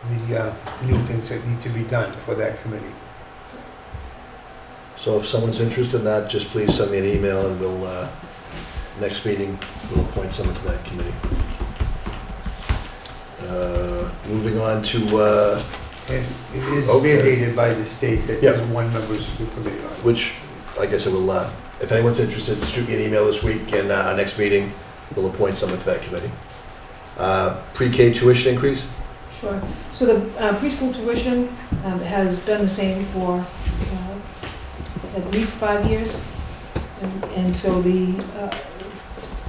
Speaker 4: the new things that need to be done for that committee.
Speaker 1: So if someone's interested in that, just please send me an email and we'll, next meeting, we'll appoint someone to that committee. Moving on to,
Speaker 4: And it is
Speaker 1: Okay.
Speaker 4: mandated by the state that
Speaker 1: Yeah.
Speaker 4: there's one member of the school committee on it.
Speaker 1: which, like I said, we'll, if anyone's interested, shoot me an email this week and our next meeting, we'll appoint someone to that committee. Pre-K tuition increase?
Speaker 6: Sure. So the preschool tuition has been the same for at least 5 years. And so the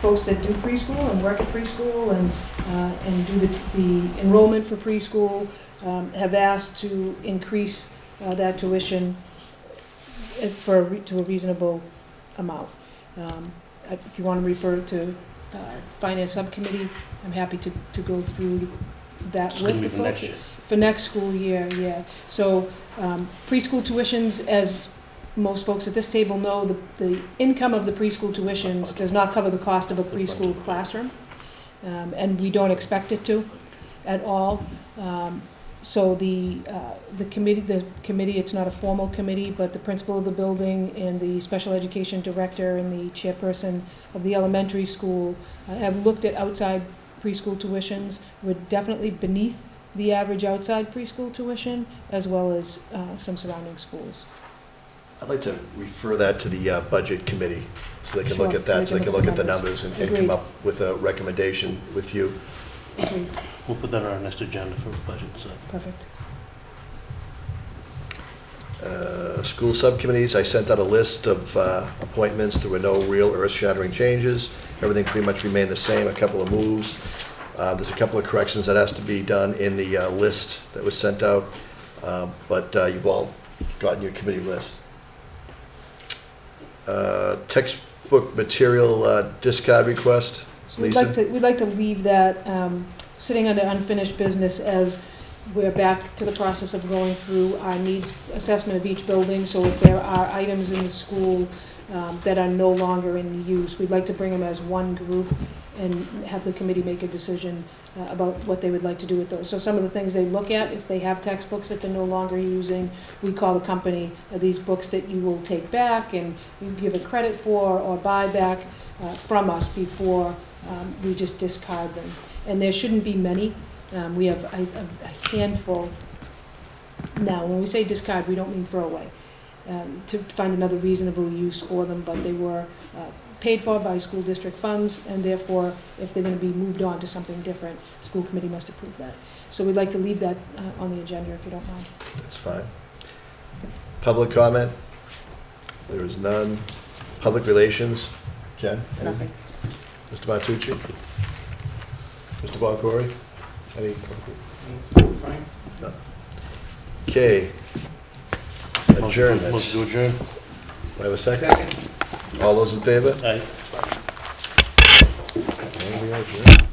Speaker 6: folks that do preschool and work at preschool and do the enrollment for preschool have asked to increase that tuition to a reasonable amount. If you want to refer to Finance Subcommittee, I'm happy to go through that
Speaker 3: It's going
Speaker 6: with
Speaker 3: to be
Speaker 6: the
Speaker 3: for next
Speaker 6: folks.
Speaker 3: year.
Speaker 6: For next school year, yeah. So preschool tuitions, as most folks at this table know, the income of the preschool tuitions does not cover the cost of a preschool classroom. And we don't expect it to at all. So the committee, it's not a formal committee, but the principal of the building and the special education director and the chairperson of the elementary school have looked at outside preschool tuitions. We're definitely beneath the average outside preschool tuition, as well as some surrounding schools.
Speaker 1: I'd like to refer that to the budget committee, so they can look
Speaker 6: Sure,
Speaker 1: at that, so they can look at the
Speaker 6: numbers.
Speaker 1: numbers and
Speaker 6: Agreed.
Speaker 1: come up with a recommendation with you.
Speaker 6: Agreed.
Speaker 3: We'll put that on our next agenda for budget, so.
Speaker 6: Perfect.
Speaker 1: School subcommittees, I sent out a list of appointments. There were no real earth-shattering changes. Everything pretty much remained the same, a couple of moves. There's a couple of corrections that has to be done in the list that was sent out, but you've all gotten your committee list. Textbook material discard request.
Speaker 6: So
Speaker 1: Lisa?
Speaker 6: we'd like to leave that sitting under unfinished business as we're back to the process of going through our needs assessment of each building. So if there are items in the school that are no longer in use, we'd like to bring them as one group and have the committee make a decision about what they would like to do with those. So some of the things they look at, if they have textbooks that they're no longer using, we call the company these books that you will take back and you give a credit for or buy back from us before we just discard them. And there shouldn't be many. We have a handful. Now, when we say discard, we don't mean throw away. To find another reasonable use for them, but they were paid for by school district funds, and therefore, if they're going to be moved on to something different, school committee must approve that. So we'd like to leave that on the agenda, if you don't mind.
Speaker 1: That's fine. Public comment? There is none. Public relations? Jen? anything?
Speaker 6: Nothing.
Speaker 1: Mr. Martucci? Mr. Boncory? Any? No. Okay. Adjournment.
Speaker 3: Motion to adjourn?
Speaker 1: Do I have a second? All those in favor?
Speaker 3: Aye.
Speaker 1: And we are adjourned.